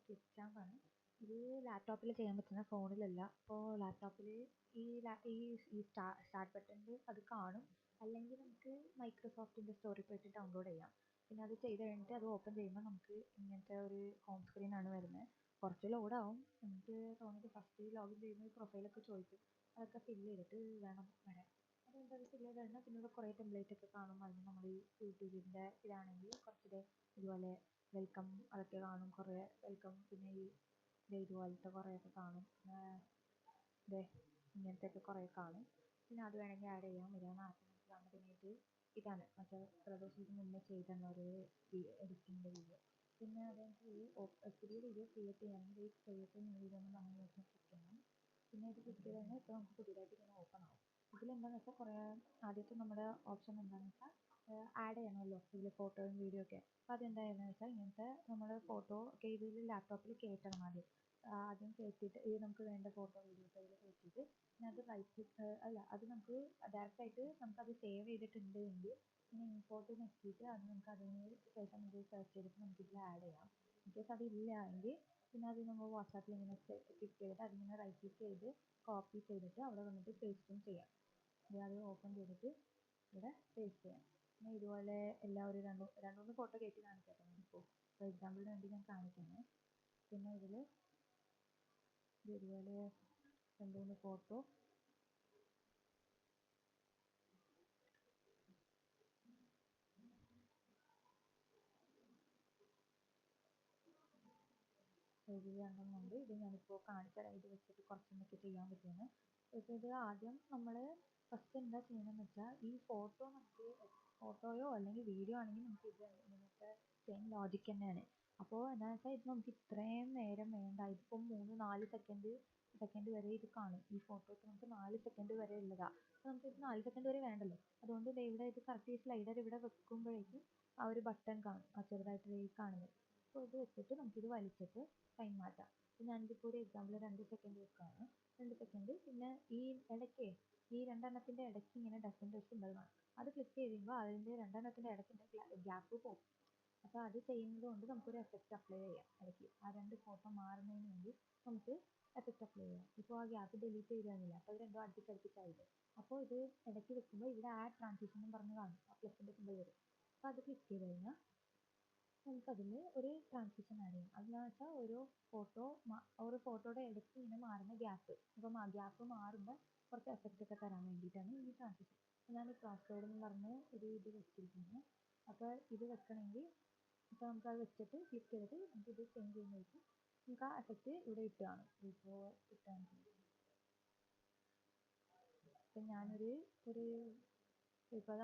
Click ചാമ്പാണ്. ഇത് ലാപ്ടോപ്പിൽ ചെയ്യാൻ പറ്റുന്ന ഫോണിലല്ല. അപ്പോൾ ലാപ്ടോപ്പിൽ ഈ സ്റ്റാർട്ട് ബട്ടണിൽ അത് കാണും. അല്ലെങ്കിൽ നമുക്ക് മൈക്രോസോഫ്റ്റിൻ്റെ സ്റ്റോറിൽ പോയിട്ട് ഡൗൺലോഡ് ചെയ്യാം. പിന്നെ അത് ചെയ്ത് കഴിഞ്ഞിട്ട് അത് ഓപ്പൺ ചെയ്യുമ്പോൾ നമുക്ക് ഇങ്ങനത്തെ ഒരു ഹോം സ്ക്രീനാണ് വരുന്നത്. കുറച്ച് ലോഡാവും. എനിക്ക് തോന്നിയിട്ട് ഫസ്റ്റ് ലോഗിൻ ചെയ്യുന്ന പ്രൊഫൈലൊക്കെ ചോദിക്കും. അതൊക്കെ ഫില്ല് ചെയ്തിട്ട് വേണം വരാൻ. അതുകൊണ്ട് അത് ഫില്ല് ചെയ്ത് കഴിഞ്ഞാൽ പിന്നെ ഇവിടെ കുറേ ടെംപ്ലേറ്റ് ഒക്കെ കാണും. അതിന് നമ്മൾ ഈ യൂട്യൂബിൻ്റെ ഇതാണെങ്കിൽ കുറച്ചുകൂടെ ഇതുപോലെ വെൽക്കം അതൊക്കെ കാണും. കുറേ വെൽക്കം പിന്നെ ഈ ഇതുപോലത്തെ കുറേയൊക്കെ കാണും. ഇങ്ങനത്തെയൊക്കെ കുറേ കാണും. പിന്നെ അത് വേണമെങ്കിൽ ആഡ് ചെയ്യാം. ഇതാണ് ആദ്യം നമുക്ക് കാണുന്നത്. പിന്നെ ഇതാണ് മറ്റേ പ്രദർശിക്ക് മുന്നേ ചെയ്തെന്ന ഒരു എഡിറ്റിങ്ങിൻ്റെ വീഡിയോ. പിന്നെ അതെനിക്ക് പുതിയ വീഡിയോ ക്രിയേറ്റ് ചെയ്യണമെങ്കിൽ ഈ ക്രിയേറ്റ് ന്യൂ വീഡിയോ എന്ന് പറഞ്ഞ ഓപ്ഷൻ ക്ലിക്ക് ചെയ്യണം. പിന്നെ ഇത് ക്ലിക്ക് ചെയ്ത് കഴിഞ്ഞാൽ ഇപ്പോൾ നമുക്ക് പുതിയതായിട്ട് ഇങ്ങനെ ഓപ്പൺ ആവും. ഇതിലെന്താണെന്ന് വെച്ചാൽ കുറേ ആദ്യത്തെ നമ്മുടെ ഓപ്ഷൻ എന്താണെന്ന് വെച്ചാൽ ആഡ് ചെയ്യണമല്ലോ ഇതിൽ ഫോട്ടോയും വീഡിയോ ഒക്കെ. അപ്പോൾ അതെന്താണെന്ന് വെച്ചാൽ ഇങ്ങനത്തെ നമ്മൾ ഫോട്ടോ ഒക്കെ ഇതിൽ ലാപ്ടോപ്പിൽ കയറ്റണം ആദ്യം. ആദ്യം കയറ്റിയിട്ട് ഇത് നമുക്ക് വേണ്ട ഫോട്ടോ വീഡിയോസ് അതിൽ കയറ്റിയിട്ട് പിന്നെ അത് അല്ല അത് നമുക്ക് ഡയറക്റ്റായിട്ട് നമുക്കത് സേവ് ചെയ്തിട്ടുണ്ട് എങ്കിൽ പിന്നെ ഇമ്പോർട്ട് നോക്കിയിട്ട് അത് നമുക്ക് അതിന് ശേഷം ഇത് സെർച്ച് ചെയ്തിട്ട് നമുക്ക് ഇതിൽ ആഡ് ചെയ്യാം. ഇൻകേസ് അതില്ല എങ്കിൽ പിന്നെ അത് നമ്മൾ വാട്സാപ്പിൽ ഇങ്ങനെ ക്ലിക്ക് ചെയ്തിട്ട് അതിങ്ങനെ റൈറ്റ് ക്ലിക്ക് ചെയ്ത് കോപ്പി ചെയ്തിട്ട് അവിടെ വന്നിട്ട് പേസ്റ്റും ചെയ്യാം. അത് ഓപ്പൺ ചെയ്തിട്ട് ഇവിടെ പേസ്റ്റ് ചെയ്യാം. പിന്നെ ഇതുപോലെ ഒരു രണ്ട് മൂന്ന് ഫോട്ടോ കയറ്റി കാണിക്കാം. ഇപ്പോൾ ഫോർ എക്സാമ്പിളിന് വേണ്ടി ഞാൻ കാണിക്കുന്നത്. പിന്നെ ഇതുപോലെ രണ്ട് മൂന്ന് ഫോട്ടോ എഴുതിയാണെന്നുണ്ട്. ഇത് ഞാനിപ്പോൾ കാണിച്ചാൽ ഇത് വെച്ചിട്ട് കുറച്ചൊക്കെ ചെയ്യാൻ പറ്റുമെന്ന്. ഇപ്പോൾ ഇത് ആദ്യം നമ്മൾ ഫസ്റ്റ് എന്താ ചെയ്യണമെന്ന് വെച്ചാൽ ഈ ഫോട്ടോ നമുക്ക് ഫോട്ടോയോ അല്ലെങ്കിൽ വീഡിയോ ആണെങ്കിൽ നമുക്ക് ഇത് ഇങ്ങനത്തെ സെയിം ലോജിക്ക് തന്നെയാണ്. അപ്പോൾ എന്താണെന്ന് വെച്ചാൽ ഇത് നമുക്ക് ഇത്രയും നേരം വേണ്ട. ഇതിപ്പം 3-4 സെക്കൻഡ് വരെ ഇത് കാണും. ഈ ഫോട്ടോയ്ക്ക് നമുക്ക് 4 സെക്കൻഡ് വരെ ഉള്ളതാണ്. അപ്പോൾ നമുക്ക് ഇത് 4 സെക്കൻഡ് വരെ വേണ്ടല്ലോ. അതുകൊണ്ട് ഇവിടെ ഇത് കറക്റ്റ് ഈ സ്ലൈഡർ ഇവിടെ വെക്കുമ്പോഴേക്കും ആ ഒരു ബട്ടൺ കാണും, ആ ചെറുതായിട്ട് ഈ കാണുന്നത്. അപ്പോൾ ഇത് വെച്ചിട്ട് നമുക്കിത് വലിച്ചിട്ട് ടൈം മാറ്റാം. അപ്പോൾ ഞാനിതിപ്പോൾ ഒരു എക്സാമ്പിൾ 2 സെക്കൻഡ് വെക്കുകയാണ്. 2 സെക്കൻഡ്. പിന്നെ ഈ ഇടയ്ക്ക് ഈ രണ്ടെണ്ണത്തിൻ്റെ ഇടയ്ക്ക് ഇങ്ങനെ ഡസൻ്റെ സിമ്പൽ കാണും. അത് ക്ലിക്ക് ചെയ്യുമ്പോൾ അതിൻ്റെ രണ്ടെണ്ണത്തിൻ്റെ ഇടയ്ക്കിൻ്റെ ഗ്യാപ്പ് പോകും. അപ്പോൾ അത് ചെയ്യുന്നത് കൊണ്ട് നമുക്കൊരു എഫക്റ്റ് അപ്ലൈ ചെയ്യാം. ഇടയ്ക്ക് ആ രണ്ട് ഫോട്ടോ മാറുന്നതിന് വേണ്ടി നമുക്ക് എഫക്റ്റ് അപ്ലൈ ചെയ്യാം. ഇപ്പോൾ ആ ഗ്യാപ്പ് ഡിലീറ്റ് ചെയ്ത് തന്നില്ല. അപ്പോൾ അത് രണ്ടും അടുപ്പിച്ചടുപ്പിച്ചായില്ലേ. അപ്പോൾ ഇത് ഇടയ്ക്ക് വെക്കുമ്പോൾ ഇവിടെ ആഡ് ട്രാൻസിഷൻ എന്ന് പറഞ്ഞ് കാണും. ആ പ്ലസിൻ്റെ സിമ്പൽ വരും. അപ്പോൾ അത് ക്ലിക്ക് ചെയ്ത് കഴിഞ്ഞാൽ നമുക്കതിൽ ഒരു ട്രാൻസിഷൻ ആഡ് ചെയ്യാം. അതെന്ന് വെച്ചാൽ ഒരു ഫോട്ടോയുടെ ഇടയ്ക്ക് ഇങ്ങനെ മാറുന്ന ഗ്യാപ്പ്. അപ്പം ആ ഗ്യാപ്പ് മാറുമ്പോൾ കുറച്ച് എഫക്റ്റ് ഒക്കെ തരാൻ വേണ്ടിയിട്ടാണ് ഈ ട്രാൻസിഷൻ. ഞാൻ ഈ ക്രോസ് എന്ന് പറഞ്ഞ് ഇത് വെച്ചിരിക്കുന്നത്. അപ്പോൾ ഇത് വെക്കണമെങ്കിൽ ഇപ്പോൾ നമുക്കത് വെച്ചിട്ട് ക്ലിക്ക് ചെയ്തിട്ട് നമുക്കിത് ചേഞ്ച് ചെയ്യുമ്പോഴേക്കും നമുക്ക് ആ എഫക്റ്റ് ഇവിടെ ഇട്ട് കാണും. ഇപ്പോൾ ഇട്ടാണ്. ഇപ്പം ഞാനൊരു ഇപ്പോൾ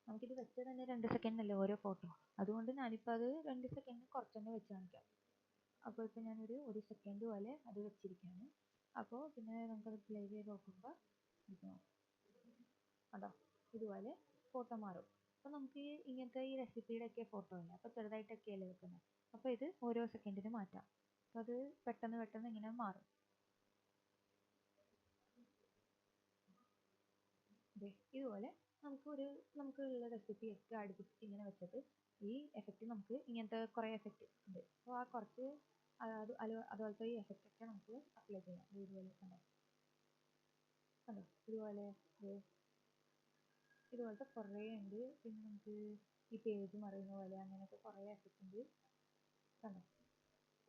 നമുക്കിത് വെച്ചത് തന്നെ 2 സെക്കൻഡല്ലേ ഓരോ ഫോട്ടോ. അതുകൊണ്ട് ഞാനിപ്പോൾ അത് 2 സെക്കൻഡ് കുറച്ച് തന്നെ വെച്ച് കാണിക്കാം. അപ്പോൾ ഇപ്പോൾ ഞാനൊരു 1 സെക്കൻഡ് പോലെ അത് വെച്ചിരിക്കുകയാണ്. അപ്പോൾ പിന്നെ നമുക്കത് പ്ലേ ചെയ്ത് നോക്കുമ്പോൾ അതോ ഇതുപോലെ ഫോട്ടോ മാറും. അപ്പോൾ നമുക്ക് ഇങ്ങനത്തെ ഈ റെസിപ്പിയുടെ ഒക്കെ ഫോട്ടോ അല്ലേ, അപ്പോൾ ചെറുതായിട്ടൊക്കെയല്ലേ വെക്കുന്നത്. അപ്പോൾ ഇത് ഓരോ സെക്കൻഡിന് മാറ്റാം. അപ്പോൾ അത് പെട്ടെന്ന് ഇങ്ങനെ മാറും. ഇതുപോലെ നമുക്കുള്ള റെസിപ്പിയൊക്കെ അടുപ്പിച്ചിട്ട് ഇങ്ങനെ വെച്ചിട്ട് ഈ എഫക്റ്റ് നമുക്ക് ഇങ്ങനത്തെ കുറേ എഫക്റ്റ് ഉണ്ട്. അപ്പോൾ ആ കുറച്ച് അതുപോലത്തെ ഈ എഫക്റ്റൊക്കെ നമുക്ക് അപ്ലൈ ചെയ്യാം. ഇതുപോലെ കണ്ടോ ഇതുപോലത്തെ കുറേ ഉണ്ട്. പിന്നെ നമുക്ക് ഈ പേജ് മറിയുന്ന പോലെ അങ്ങനെയൊക്കെ കുറേ എഫക്റ്റ് ഉണ്ട്. കണ്ടോ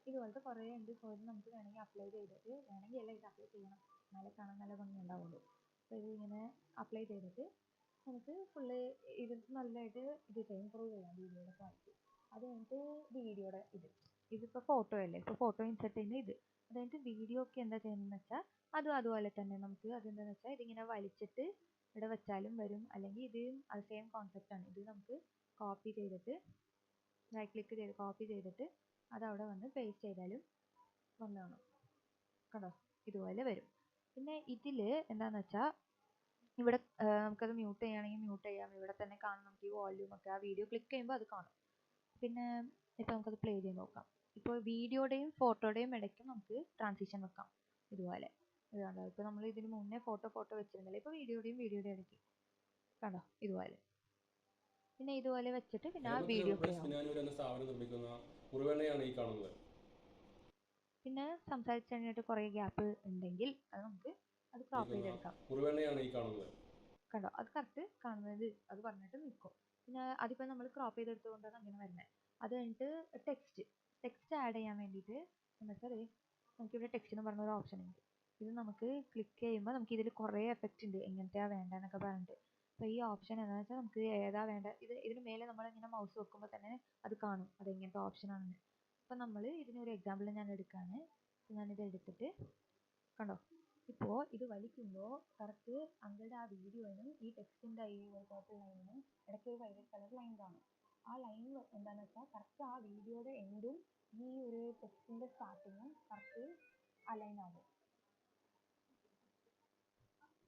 ഇതുപോലത്തെ കുറേ ഉണ്ട്. സോ ഇത് നമുക്ക് വേണമെങ്കിൽ അപ്ലൈ ചെയ്തിട്ട് വേണമെങ്കിൽ അല്ല ഇത് അപ്ലൈ ചെയ്യണം, എന്നാലേ കാണാൻ നല്ല ഭംഗി ഉണ്ടാവുള്ളൂ. അപ്പോൾ ഇത് ഇങ്ങനെ അപ്ലൈ ചെയ്തിട്ട് നമുക്ക് ഫുള്ള് ഇത് നല്ലതായിട്ട് ഇമ്പ്രൂവ് ചെയ്യാം വീഡിയോയുടെ ക്വാളിറ്റി. അത് കഴിഞ്ഞിട്ട് വീഡിയോയുടെ ഇതിപ്പോൾ ഫോട്ടോ അല്ലേ, ഇപ്പോൾ ഫോട്ടോ ഇൻസെർട്ട് ചെയ്യുന്ന അത് കഴിഞ്ഞിട്ട് വീഡിയോ ഒക്കെ എന്താ ചെയ്യുന്നതെന്ന് വെച്ചാൽ അതുപോലെ തന്നെ നമുക്ക് അതെന്താണെന്ന് വെച്ചാൽ ഇതിങ്ങനെ വലിച്ചിട്ട് ഇവിടെ വെച്ചാലും വരും. അല്ലെങ്കിൽ ഇത് അത് സെയിം കോൺസെപ്റ്റാണ്. ഇത് നമുക്ക് കോപ്പി ചെയ്തിട്ട് റൈറ്റ് ക്ലിക്ക് ചെയ്ത് കോപ്പി ചെയ്തിട്ട് അതവിടെ വന്ന് പേസ്റ്റ് ചെയ്താലും വന്നതാണ്. കണ്ടോ ഇതുപോലെ വരും. പിന്നെ ഇതിൽ എന്താണെന്ന് വെച്ചാൽ ഇവിടെ നമുക്കത് മ്യൂട്ട് ചെയ്യുകയാണെങ്കിൽ മ്യൂട്ട് ചെയ്യാം. ഇവിടെ തന്നെ കാണും നമുക്ക് ഈ വോള്യൂം ഒക്കെ. ആ വീഡിയോ ക്ലിക്ക് ചെയ്യുമ്പോൾ അത് കാണും. പിന്നെ ഇപ്പോൾ നമുക്കത് പ്ലേ ചെയ്ത് നോക്കാം. ഇപ്പോൾ വീഡിയോയുടെയും ഫോട്ടോയുടെയും ഇടയ്ക്കും നമുക്ക് ട്രാൻസിഷൻ വെക്കാം. ഇതുപോലെ ഇതുണ്ടോ. ഇപ്പോൾ നമ്മൾ ഇതിന് മുന്നേ ഫോട്ടോ വെച്ചിരുന്നില്ല. ഇപ്പോൾ വീഡിയോയുടെയും ഇടയ്ക്ക് കണ്ടോ ഇതുപോലെ. പിന്നെ ഇതുപോലെ വെച്ചിട്ട് പിന്നെ ആ വീഡിയോ സ്ഥാപനം നിർമ്മിക്കുന്ന കുറുവെണ്ണയാണ് ഈ കാണുന്നത്. പിന്നെ സംസാരിച്ച് കുറേ ഗ്യാപ്പ് ഉണ്ടെങ്കിൽ അത് നമുക്ക് അത് ക്രോപ്പ് ചെയ്തെടുക്കാം. മുറിവെണ്ണയാണ് ഈ കാണുന്നത്. കണ്ടോ, അത് കറക്റ്റ് കാണുന്നത് അത് പറഞ്ഞിട്ട് നിൽക്കും. പിന്നെ അതിപ്പോൾ നമ്മൾ ക്രോപ്പ് ചെയ്തെടുത്തുകൊണ്ടാണ് അങ്ങനെ വരുന്നത്. അത് കഴിഞ്ഞിട്ട് ടെക്സ്റ്റ് ആഡ് ചെയ്യാൻ വേണ്ടിയിട്ട് എന്താ വെച്ചാൽ നമുക്കിവിടെ ടെക്സ്റ്റ് എന്ന് പറഞ്ഞൊരു ഓപ്ഷൻ ഉണ്ട്. ഇത് നമുക്ക് ക്ലിക്ക് ചെയ്യുമ്പോൾ നമുക്ക് ഇതിൽ കുറേ എഫക്റ്റ് ഉണ്ട് എങ്ങനത്തെയാണ് വേണ്ടതെന്നൊക്കെ പറഞ്ഞിട്ട്. അപ്പോൾ ഈ ഓപ്ഷൻ എന്താണെന്ന് വെച്ചാൽ നമുക്ക് ഏതാ വേണ്ടത് ഇതിന് മേലെ നമ്മളിങ്ങനെ മൗസ് വെക്കുമ്പോൾ തന്നെ അത് കാണും അത് എങ്ങനത്തെ ഓപ്ഷനാണെന്ന്. അപ്പോൾ നമ്മൾ ഇതിനൊരു എക്സാമ്പിൾ ഞാൻ എടുക്കുകയാണ്. ഞാനിത് എടുത്തിട്ട് കണ്ടോ, ഇപ്പോൾ ഇത് വലിക്കുമ്പോൾ കറക്റ്റ് അങ്ങളുടെ ആ വീഡിയോയിനും ഈ ടെക്സ്റ്റിൻ്റെ ഈ പേർപ്പിൾ ലൈനിനും ഇടയ്ക്ക് ഒരു വൈലറ്റ് കളർ ലൈൻ കാണും. ആ ലൈൻ എന്താണെന്ന് വെച്ചാൽ കറക്റ്റ് ആ വീഡിയോയുടെ എൻഡും ഈ ഒരു ടെക്സ്റ്റിൻ്റെ സ്റ്റാർട്ടിങ്ങും കറക്റ്റ് അലൈൻ ആകും.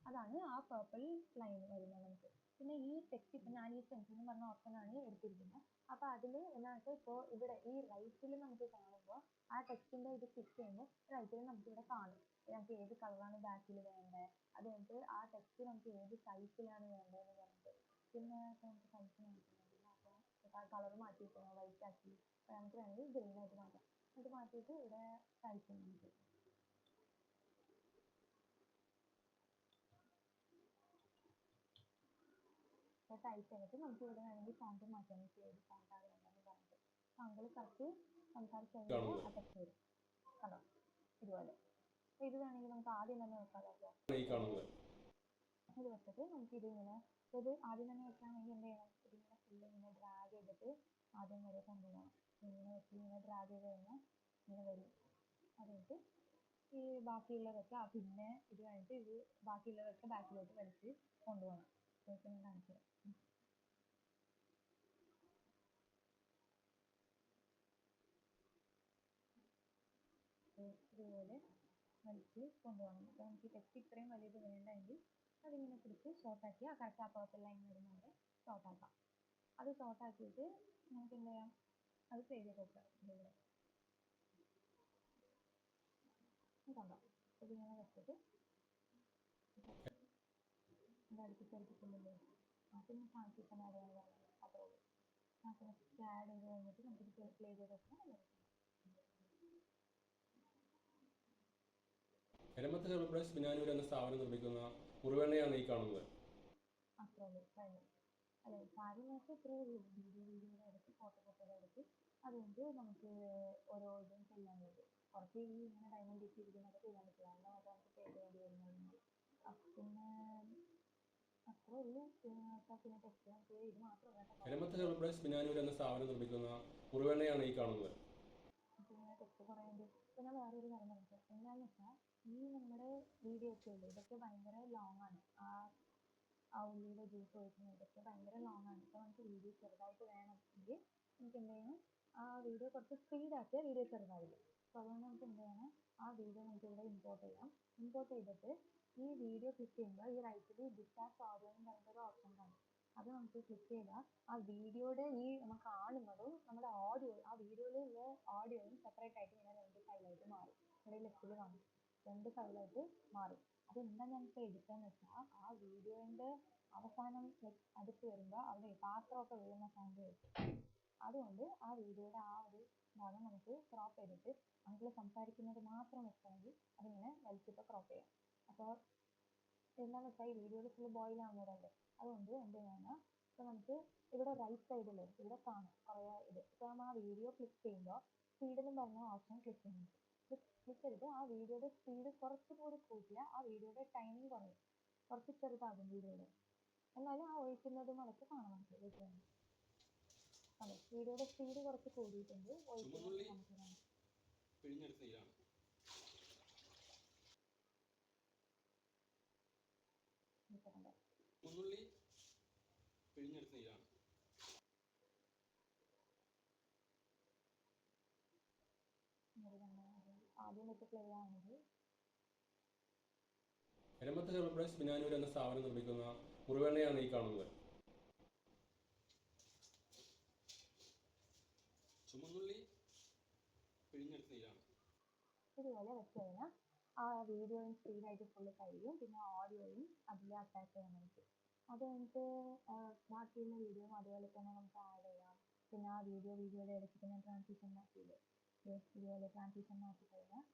അതാണ് ആ പേർപ്പിൾ ലൈൻ വരുന്നത് നമുക്ക്. പിന്നെ ഈ ടെക്സ്റ്റ് ഇപ്പം ഞാൻ ഈ സെൻസിങ് എന്ന് പറഞ്ഞ ഓപ്ഷനാണ് എടുത്തിരിക്കുന്നത്. അപ്പോൾ അതിൽ എന്താണെന്ന് വെച്ചാൽ ഇപ്പോൾ ഇവിടെ ഈ റൈറ്റിൽ നമുക്ക് കാണുമ്പോൾ ആ ടെക്സ്റ്റിൻ്റെ ഇത് ക്ലിക്ക് ചെയ്യുമ്പോൾ റൈറ്റിൽ നമുക്കിവിടെ കാണും നമുക്ക് ഏത് കളറാണ് ബാക്കിൽ വേണ്ടത്. അത് കഴിഞ്ഞിട്ട് ആ ടെക്സ്റ്റ് നമുക്ക് ഏത് സൈസിലാണ് വേണ്ടതെന്ന് പറഞ്ഞിട്ട്. പിന്നെ നമുക്ക് സൈസ് മാറ്റുന്നുണ്ടെങ്കിൽ അപ്പോൾ കളർ മാറ്റിയിട്ട് വൈറ്റ് ആക്കി നമുക്ക് വേണമെങ്കിൽ ഗ്രീൻ ആയിട്ട് മാറ്റാം. അത് മാറ്റിയിട്ട് ഇവിടെ സൈസ് നമുക്ക് ടൈപ്പ് ചെയ്തിട്ട് നമുക്ക് ഇവിടെ വേണമെങ്കിൽ സൗണ്ട് മാറ്റാൻ ഏത് സൗണ്ടാണ് വേണ്ടതെന്ന് പറഞ്ഞിട്ട് സൗണ്ടിൽ കറക്റ്റ് സംസാരിച്ച് കഴിയുമ്പോൾ ആ ടെക്സ്റ്റ് വരും. കണ്ടോ, ഇതുപോലെ. ഇത് വേണമെങ്കിൽ നമുക്ക് ആദ്യം തന്നെ വെക്കാൻ പറ്റുമോ, ഇത് വെച്ചിട്ട് നമുക്ക് ഇതിങ്ങനെ ഇത് ആദ്യം തന്നെ വെക്കുകയാണെങ്കിൽ എന്ത് ചെയ്യണം, ഇതിങ്ങനെ ഫുള്ള് ഇങ്ങനെ ഡ്രാഗ് ചെയ്തിട്ട് ആദ്യം വരെ കൊണ്ടുപോകണം. ഇങ്ങനെ വെച്ച് ഇങ്ങനെ ഡ്രാഗ് ചെയ്ത് കഴിഞ്ഞാൽ ഇങ്ങനെ വരും. അത് കഴിഞ്ഞിട്ട് ഈ ബാക്കിയുള്ളതൊക്കെ പിന്നെ ഇത് കഴിഞ്ഞിട്ട് ഇത് ബാക്കിയുള്ളതൊക്കെ ബാക്കിലോട്ട് വലിച്ച് കൊണ്ടുപോകണം. ഇതൊക്കെ ഞാൻ കാണിച്ചു തരാം. ഇതുപോലെ വലിച്ച് കൊണ്ടുപോകണം. അപ്പോൾ നമുക്ക് ടെക്സ്റ്റ് ഇത്രയും വലിയത് വേണ്ടെങ്കിൽ അതിങ്ങനെ പിടിച്ച് ഷോർട്ടാക്കി ആ കറക്റ്റ് ആ പേർപ്പിൾ ലൈൻ വരുന്നവരെ ഷോർട്ടാക്കാം. അത് ഷോർട്ടാക്കിയിട്ട് നമുക്ക് എന്ത് ചെയ്യാം, അത് സേവ് ചെയ്ത് വെക്കാം. ഇതിവിടെ കണ്ടോ, ഇതിങ്ങനെ വെച്ചിട്ട് അടുപ്പിച്ചെടുത്തിട്ടുണ്ടല്ലോ. പിന്നെ ട്രാൻസിഷൻ ആഡ് ചെയ്യാൻ പറയുന്നത് അത്രേ ഉള്ളൂ. ട്രാൻസിഷൻ ആഡ് ചെയ്ത് കഴിഞ്ഞിട്ട് നമുക്കിത് പ്ലേ ചെയ്ത് വെക്കാം. എരമത്ത് ഹെർബൽസ് ബിനാനൂർ എന്ന സ്ഥാപനം നിർമ്മിക്കുന്ന മുറിവെണ്ണയാണ് ഈ കാണുന്നത്. അത്രേ ഉള്ളൂ, കഴിഞ്ഞു. അല്ലെ, കാര്യം വെച്ചാൽ ഇത്രയേ ഉള്ളൂ. വീഡിയോയുടെ ഇടയ്ക്ക് ഫോട്ടോയുടെ ഇടയ്ക്ക് അതുകൊണ്ട് നമുക്ക് ഓരോ ഇതും ചെയ്യാൻ പറ്റും. കുറച്ച് ഇങ്ങനെ ഡയമണ്ട് ഇരിക്കുന്നതൊക്കെ ചെയ്യാൻ പറ്റില്ല. അതിനകത്ത് നമുക്ക് പേ ചെയ്യേണ്ടി വരുന്നത്. പിന്നെ അത്രേ ഉള്ളൂ. പിന്നെ ടെക്സ്റ്റ് നമുക്ക് ഇത് മാത്രമല്ല. എരമത്ത് ഹെർബൽസ് ബിനാനൂർ എന്ന സ്ഥാപനം നിർമ്മിക്കുന്ന മുറിവെണ്ണയാണ് ഈ കാണുന്നത്. പിന്നെ ടെക്സ്റ്റ് കുറേ ഉണ്ട്. ഇപ്പം ഞാൻ വേറൊരു കാര്യം പറഞ്ഞത് എന്താണെന്ന് വെച്ചാൽ ഈ നമ്മുടെ വീഡിയോ ഒക്കെ ഉള്ളൂ ഇതൊക്കെ ഭയങ്കര ലോങ് ആണ്. ആ ഉള്ളിയുടെ ജ്യൂസ് ഒഴിക്കുന്നതൊക്കെ ഭയങ്കര ലോങ് ആണ്. ഇപ്പോൾ നമുക്ക് വീഡിയോ ചെറുതായിട്ട് വേണമെങ്കിൽ നമുക്ക് എന്ത് ചെയ്യണം, ആ വീഡിയോ കുറച്ച് സ്പീഡാക്കിയാൽ വീഡിയോ ചെറുതാവില്ല. അപ്പോൾ അതുകൊണ്ട് നമുക്ക് എന്ത് ചെയ്യണം, ആ വീഡിയോ നമുക്ക് ഇവിടെ ഇമ്പോർട്ട് ചെയ്യാം. ഇമ്പോർട്ട് ചെയ്തിട്ട് ഈ വീഡിയോ ക്ലിക്ക് ചെയ്യുമ്പോൾ ഈ റൈറ്റിൽ ഡിസ്റ്റാക്ട് ഓഡിയോ എന്ന് പറഞ്ഞൊരു ഓപ്ഷൻ കാണും. അത് നമുക്ക് ക്ലിക്ക് ചെയ്താൽ ആ വീഡിയോയുടെ ഈ നമ്മൾ കാണുന്നതും നമ്മുടെ ഓഡിയോ ആ വീഡിയോയിലുള്ള ഓഡിയോയും സെപ്പറേറ്റ് ആയിട്ട് ഇങ്ങനെ രണ്ട് ഫയലായിട്ട് മാറും. ഇവിടെ ലെഫ്റ്റിൽ കാണും, രണ്ട് ഫയലായിട്ട് മാറും. അതെന്താ ഞങ്ങൾക്ക് എടുക്കാന്ന് വെച്ചാൽ ആ വീഡിയോൻ്റെ അവസാനം അടുത്ത് വരുമ്പോൾ അവിടെ പാത്രമൊക്കെ വീഴുന്ന സൗണ്ട് കേൾക്കും. അതുകൊണ്ട് ആ വീഡിയോയുടെ ആ ഒരു ഭാഗം നമുക്ക് ക്രോപ്പ് ചെയ്തിട്ട് അങ്കിൾ സംസാരിക്കുന്നത് മാത്രം വെച്ചെങ്കിൽ അതിങ്ങനെ വലിച്ചിട്ട് ക്രോപ്പ് ചെയ്യാം. അപ്പോൾ എന്താണെന്ന് വെച്ചാൽ ഈ വീഡിയോയിൽ ഫുൾ ബോയിൽ ആവുന്നതല്ലേ. അതുകൊണ്ട് എന്ത് ചെയ്യാനാ, ഇപ്പോൾ നമുക്ക് ഇവിടെ റൈറ്റ് സൈഡിൽ ഇവിടെ കാണും കുറേ ഇത്. ഇപ്പോൾ നമ്മൾ ആ വീഡിയോ ക്ലിക്ക് ചെയ്യുമ്പോൾ സ്പീഡെന്നും പറഞ്ഞ ഓപ്ഷൻ ക്ലിക്ക് ചെയ്യുന്നുണ്ട്. ക്ലിക്ക് ചെയ്തിട്ട് ആ വീഡിയോയുടെ സ്പീഡ് കുറച്ചുകൂടി കൂട്ടിയാൽ ആ വീഡിയോയുടെ ടൈമിംഗ് കുറയും, കുറച്ച് ചെറുതാകും വീഡിയോയുടെ. എന്നാലും ആ ഒഴിക്കുന്നതും അതൊക്കെ കാണാൻ നമുക്ക് വീഡിയോയുടെ സ്പീഡ് കുറച്ച് കൂടിയിട്ടുണ്ട്. ഒഴിക്കുന്നത് നമുക്ക് കാണാം. ആദ്യം വെച്ച് പ്ലേ ആണെങ്കിൽ എരമത്ത് ഹെർബൽസ് ബിനാനൂർ എന്ന സ്ഥാപനം നിർമ്മിക്കുന്ന മുറിവെണ്ണയാണ് ഈ കാണുന്നത്. ഇതുപോലെ വെച്ച് കഴിഞ്ഞാൽ ആ വീഡിയോയും സ്പീഡായിട്ട് ഫുള്ള് കഴിയും. പിന്നെ ഓഡിയോയും അതിൽ അറ്റാച്ച് ചെയ്യാൻ പറ്റും. അത് കഴിഞ്ഞിട്ട് ബാക്കിയുള്ള വീഡിയോയും അതുപോലെ തന്നെ നമുക്ക് ആഡ് ചെയ്യാം. പിന്നെ ആ വീഡിയോയുടെ ഇടയ്ക്ക് പിന്നെ ട്രാൻസിഷൻ മാറ്റിയില്ലേ, ഇതുപോലെ ട്രാൻസിഷൻ മാറ്റി കഴിഞ്ഞാൽ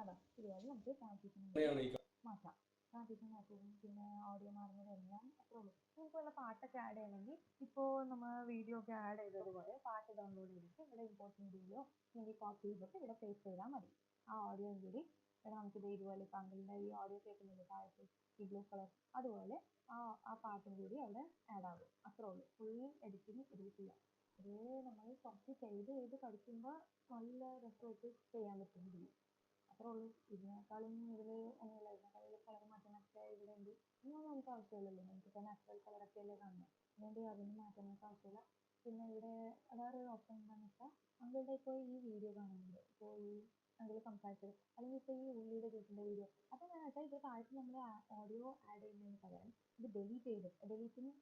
അതാ ഇതുപോലെ നമുക്ക് ട്രാൻസിഷൻ അങ്ങനെയാണ് ഈ മാറ്റാം. ട്രാൻസിഷൻ മാറ്റും പിന്നെ ഓഡിയോ മാറുന്നതെല്ലാം അത്രേ ഉള്ളൂ. നമുക്കുള്ള പാട്ടൊക്കെ ആഡ് ചെയ്യണമെങ്കിൽ ഇപ്പോൾ നമ്മൾ വീഡിയോ ഒക്കെ ആഡ് ചെയ്തതുപോലെ പാട്ട് ഡൗൺലോഡ് ചെയ്തിട്ട് ഇവിടെ ഇമ്പോർട്ടൻറ്റ് വീഡിയോ അല്ലെങ്കിൽ കോപ്പി ചെയ്തിട്ട് ഇവിടെ പേസ്റ്റ് ചെയ്താൽ മതി. ആ ഓഡിയോയും കൂടി ഇവിടെ നമുക്കിത് ഇതുപോലെ താങ്കളുടെ ഈ ഓഡിയോ കേൾക്കുന്നില്ല താഴത്ത് ഈ ബ്ലൂ കളർ അതുപോലെ ആ പാട്ടും കൂടി അവിടെ ആഡ് ആകും. അത്രേ ഉള്ളൂ. ഫുൾ എഡിറ്റിംഗ് ഇതിൽ ചെയ്യാം. ഇത് നമ്മൾ കുറച്ച് ചെയ്ത് പഠിക്കുമ്പോൾ നല്ല രസമായിട്ട് ചെയ്യാൻ പറ്റും ഇതിൽ. അത്രേ ഉള്ളൂ. ഇതിനേക്കാളും ഇതിൽ ഒന്നുമില്ല. ഇതിനേക്കാളും കളർ മാറ്റാനൊക്കെ ഇവിടെ ഉണ്ട്. ഇതൊന്നും നമുക്ക് ആവശ്യമില്ലല്ലോ. നമുക്കിപ്പോൾ നാച്ചുറൽ കളറൊക്കെ അല്ലേ കാണുന്നത്. അതുകൊണ്ട് അതൊന്നും മാറ്റാനൊക്കെ ആവശ്യമില്ല. പിന്നെ ഇവിടെ വേറൊരു ഓപ്ഷൻ എന്താണെന്ന് വെച്ചാൽ നമ്മളുടെ ഇപ്പോൾ ഈ വീഡിയോ കാണുന്നുണ്ട്. ഇപ്പോൾ ഈ അതിൽ സംസാരിച്ചത് അല്ലെങ്കിൽ ഇപ്പോൾ ഈ ഉള്ളിയുടെ ജ്യൂസിൻ്റെ വീഡിയോ അതെന്താണെന്ന് വെച്ചാൽ ഇത് താഴത്ത് നമ്മൾ ഓഡിയോ ആഡ് ചെയ്യുന്നതിന് പകരം ഇത് ഡിലീറ്റിങ്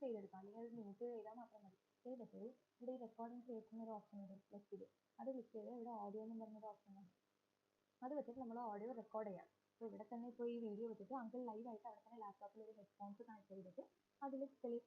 ചെയ്തെടുക്കാം. അല്ലെങ്കിൽ അത് മ്യൂട്ട് ചെയ്താൽ മാത്രം മതി. ചെയ്തിട്ട് ഇവിടെ ഈ റെക്കോർഡിംഗ് ക്രിയേറ്റ് എന്നൊരു ഓപ്ഷൻ ഉണ്ട് ലെഫ്റ്റിൽ. അത് ക്ലിക്ക് ചെയ്ത് ഇവിടെ ഓഡിയോ എന്ന് പറഞ്ഞൊരു ഓപ്ഷൻ ഉണ്ട്. അത് വെച്ചിട്ട് നമ്മൾ ഓഡിയോ റെക്കോർഡ് ചെയ്യാം. അപ്പോൾ ഇവിടെ തന്നെ ഇപ്പോൾ ഈ വീഡിയോ വെച്ചിട്ട് അങ്കിൾ ലൈവായിട്ട് അവിടെ തന്നെ ലാപ്ടോപ്പിൽ ഒരു ഹെഡ്ഫോൺസ് കണക്ട് ചെയ്തിട്ട് അതിൽ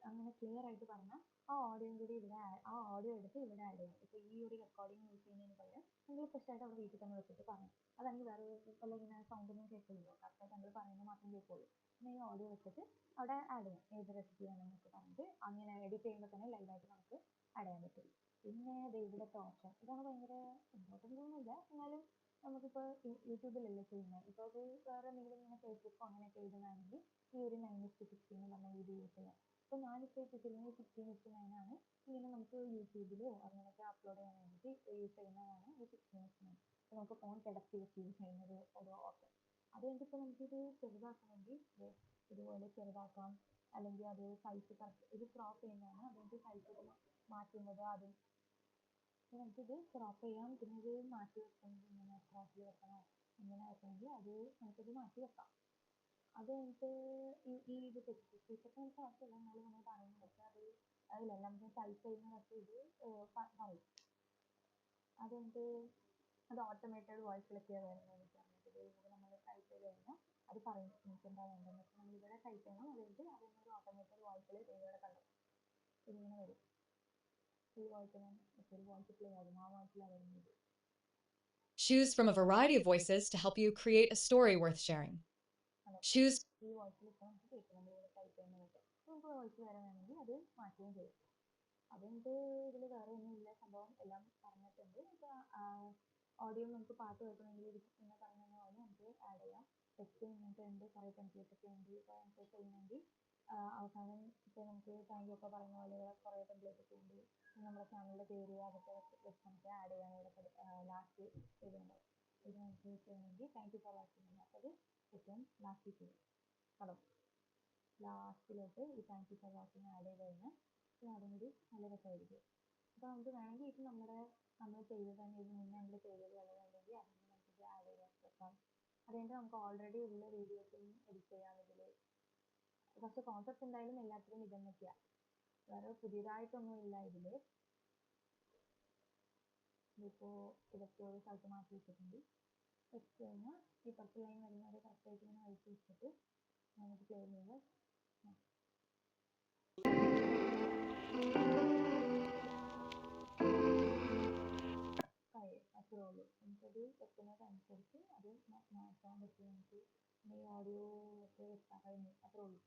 അങ്ങനെ ക്ലിയർ ആയിട്ട് പറഞ്ഞാൽ ആ ഓഡിയോയും കൂടി ഇവിടെ ആ ഓഡിയോ എടുത്ത് ഇവിടെ ആഡ് ചെയ്യാം. ഇപ്പോൾ ഈ ഒരു റെക്കോർഡിംഗ് യൂസ് ചെയ്യുന്നതിന് പകരം നിങ്ങൾ ഫ്രഷ് ആയിട്ട് അവിടെ വീട്ടിൽ തന്നെ വെച്ചിട്ട് പറയാം. അതാണെങ്കിൽ വേറെ വല്ല ഇങ്ങനെ സൗണ്ടൊന്നും കേൾക്കില്ലല്ലോ. കറക്റ്റായിട്ട് നമ്മൾ പറയുന്നത് മാത്രം കേൾക്കുള്ളൂ. പിന്നെ ഈ ഓഡിയോ വെച്ചിട്ട് അവിടെ ആഡ് ചെയ്യാം. ഏത് റെസിപ്പി ആണെന്നൊക്കെ പറഞ്ഞിട്ട് അങ്ങനെ എഡിറ്റ് ചെയ്യുമ്പോൾ തന്നെ ലൈവായിട്ട് നമുക്ക് ആഡ് ചെയ്യാൻ പറ്റും. പിന്നെ ഇവിടുത്തെ ഓപ്ഷൻ ഇതാണ് ഭയങ്കര ഇമ്പോർട്ടൻ്റ് ഒന്നുമില്ല. എന്നാലും നമുക്കിപ്പോൾ യൂട്യൂബിലല്ലേ ചെയ്യുന്നത്. ഇപ്പോൾ അത് വേറെ എന്തെങ്കിലും ഇങ്ങനെ ഫേസ്ബുക്കോ അങ്ങനെയൊക്കെ എഴുതുന്നതാണെങ്കിൽ ഈ ഒരു 9:16 എന്ന് പറഞ്ഞ ഇത് യൂസ് ചെയ്യാം. ഇപ്പോൾ ഞാനിപ്പോൾ ഇട്ടിരിക്കുന്നത് 16:9 ആണ്. ഇങ്ങനെ നമുക്ക് യൂട്യൂബിലോ അങ്ങനെയൊക്കെ അപ്ലോഡ് ചെയ്യാൻ വേണ്ടിയിട്ട് യൂസ് ചെയ്യുന്നതാണ് ഈ 16:9. അപ്പോൾ നമുക്ക് ഫോൺ കിടത്തി വെച്ച് യൂസ് ചെയ്യുന്നത് ഒരു ഓപ്ഷൻ. അത് കഴിഞ്ഞിപ്പോൾ നമുക്കിത് ചെറുതാക്കണമെങ്കിൽ ഇതുപോലെ ചെറുതാക്കാം. അല്ലെങ്കിൽ അത് സൈസ് കറക്റ്റ് ഇത് ക്രോപ്പ് ചെയ്യുന്നതാണ്. അതുകൊണ്ട് സൈസ് മാറ്റുന്നത് അതും നമുക്കിത് ക്രോപ്പ് ചെയ്യാം. പിന്നെ ഇത് മാറ്റി വെക്കണമെങ്കിൽ ഇങ്ങനെ ക്രോപ്പിൽ വെക്കണോ ഇങ്ങനെ വെക്കണമെങ്കിൽ അത് നമുക്കിത് മാറ്റി വെക്കാം. അത് കഴിഞ്ഞിട്ട് ഇത് സ്പീക്കർക്ക് നമുക്ക് ആവശ്യമില്ല. എന്നാലും നമ്മൾ പറയുന്നത് പക്ഷേ അതിലല്ല നമുക്ക് ടൈപ്പ് ചെയ്യുന്നതൊക്കെ ഇത് പറയും. അത് കഴിഞ്ഞിട്ട് അത് ഓട്ടോമേറ്റഡ് വോയിസിലൊക്കെയാണ് വരുന്നത്. ഇത് നമ്മൾ ടൈപ്പ് ചെയ്ത് കഴിഞ്ഞാൽ അത് പറയും നമുക്ക് എന്താ വേണ്ടതെന്ന് വെച്ചാൽ നമ്മൾ ഇവിടെ ടൈപ്പ് ചെയ്യണം. അത് കഴിഞ്ഞിട്ട് അതിനൊരു ഓട്ടോമേറ്റഡ് വോയിസിൽ ഇവിടെ കണ്ടു ഇതിങ്ങനെ വരും. ഈ വോയിസിന് മറ്റൊരു വോയിസ് പ്ലേ ആകും. ആ വോയിസിലാണ് വരുന്നത്. Choose from a variety of voices to help you create a story worth sharing. Choose ഈ വോയിസിൽ ഇപ്പോൾ നമുക്ക് കേൾക്കാം. നമ്മളിവിടെ ടൈപ്പ് ചെയ്യുന്നതൊക്കെ നമുക്ക് വോയിസ് വരെ വേണമെങ്കിൽ അത് മാറ്റുകയും ചെയ്യും. അതുകൊണ്ട് ഇതിൽ വേറെ ഒന്നുമില്ല. സംഭവം എല്ലാം പറഞ്ഞിട്ടുണ്ട്. ഇപ്പോൾ ഓഡിയോ നമുക്ക് പാട്ട് കേൾക്കണമെങ്കിൽ ഇത് ഇങ്ങനെ പറഞ്ഞ പോലെ നമുക്ക് ആഡ് ചെയ്യാം. ടെക്സ്റ്റ് ഇങ്ങനത്തെ ഉണ്ട്. കുറേ ടെംപ്ലേറ്റ് ഒക്കെ ഉണ്ട്. ഇപ്പോൾ നമുക്ക് ചെയ്യുന്നെങ്കിൽ അവസാനം ഇപ്പോൾ നമുക്ക് താങ്ക് യു ഒക്കെ പറയുന്ന പോലെ കുറേ ടെംപ്ലേറ്റ് ഒക്കെ ഉണ്ട്. നമ്മുടെ ചാനലിൻ്റെ പേര് അതൊക്കെ വെച്ച് നമുക്ക് ആഡ് ചെയ്യാൻ ഇവിടെ ലാസ്റ്റ് ഇതുണ്ട്. ഇത് നമുക്ക് ചെയ്യണമെങ്കിൽ താങ്ക് യു ഫോർ വാച്ചിങ് അപ്പോൾ അത് ഏറ്റവും ലാസ്റ്റ് ചെയ്യും. ഹലോ ലാസ്റ്റിലോട്ട് ഈ thank you for watching add ചെയ്ത് കഴിഞ്ഞാൽ പിന്നെ അതും കൂടി നല്ല രസമായിരിക്കും. അപ്പോൾ നമുക്ക് വേണമെങ്കിൽ ഇത് നമ്മൾ ചെയ്തത് തന്നെ ഇത് മുന്നേ നമ്മൾ ചെയ്തത് അല്ലെങ്കിൽ അതിന് നമുക്കിത് ആഡ് ചെയ്ത് വെക്കാം. അത് കഴിഞ്ഞിട്ട് നമുക്ക് ഓൾറെഡി ഉള്ള വീഡിയോസും എഡിറ്റ് ചെയ്യാം ഇതിൽ. പക്ഷേ കോൺസെപ്റ്റ് എന്തായാലും എല്ലാത്തിലും ഇതെന്നൊക്കെയാണ്. വേറെ പുതിയതായിട്ടൊന്നും ഇല്ല ഇതിൽ. ഇതിപ്പോൾ ഇതൊക്കെ ഒരു സ്ഥലത്ത് മാറ്റി വെച്ചിട്ടുണ്ട്. വെച്ച് കഴിഞ്ഞാൽ ഈ 10 ലൈൻ വരുന്നത് കറക്റ്റായിട്ട് ഇങ്ങനെ അഴിച്ച് വെച്ചിട്ട് നമുക്ക് പ്ലേ ചെയ്യുമ്പോൾ അത്രേ ഉള്ളൂ. നമുക്കത് വെക്കുന്നതനുസരിച്ച് അത് മാറ്റാൻ പറ്റും. നമുക്ക് ഈ ഓഡിയോ ഒക്കെ വെച്ചാൽ കഴിഞ്ഞു. അത്രേ ഉള്ളൂ.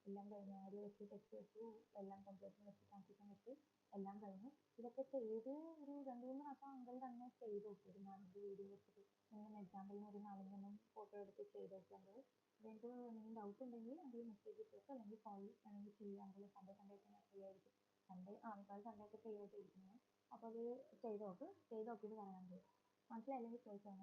എല്ലാം കഴിഞ്ഞു. ഓഡിയോ വെച്ച് ടെക്സ്റ്റ് വെച്ചു എല്ലാം ടെംപ്ലേറ്റ് വെച്ച് ട്രാൻസിഷൻ വെച്ച് എല്ലാം കഴിഞ്ഞു. ഇതൊക്കെ ചെയ്ത് ഒരു 2-3 പ്രാവശ്യം അങ്കിൾ തന്നെ ചെയ്ത് നോക്കി. ഒരു 4 വീഡിയോ വെച്ചിട്ട് ഇങ്ങനെ എക്സാമ്പിളിന് ഒരു 4 ഫോട്ടോ എടുത്ത് ചെയ്ത് നോക്കി അങ്കിൾ. അതുകൊണ്ട് എന്തെങ്കിലും ഡൗട്ട് ഉണ്ടെങ്കിൽ അതിൽ മെസ്സേജ് ഇട്ടിട്ട് അല്ലെങ്കിൽ കോൾ വേണമെങ്കിൽ ചെയ്യാം. അങ്കിൾ സൺഡേ ഒക്കെ ഫ്രീ ആയിരിക്കും. സൺഡേ സൺഡേ ഒക്കെ ഫ്രീ ആയിട്ട് ഇരിക്കുന്നത്. അപ്പോൾ അത് ചെയ്ത് നോക്കിയിട്ട് പറയാൻ പറ്റും. മനസ്സിലായില്ലെങ്കിൽ ചോദിച്ചാൽ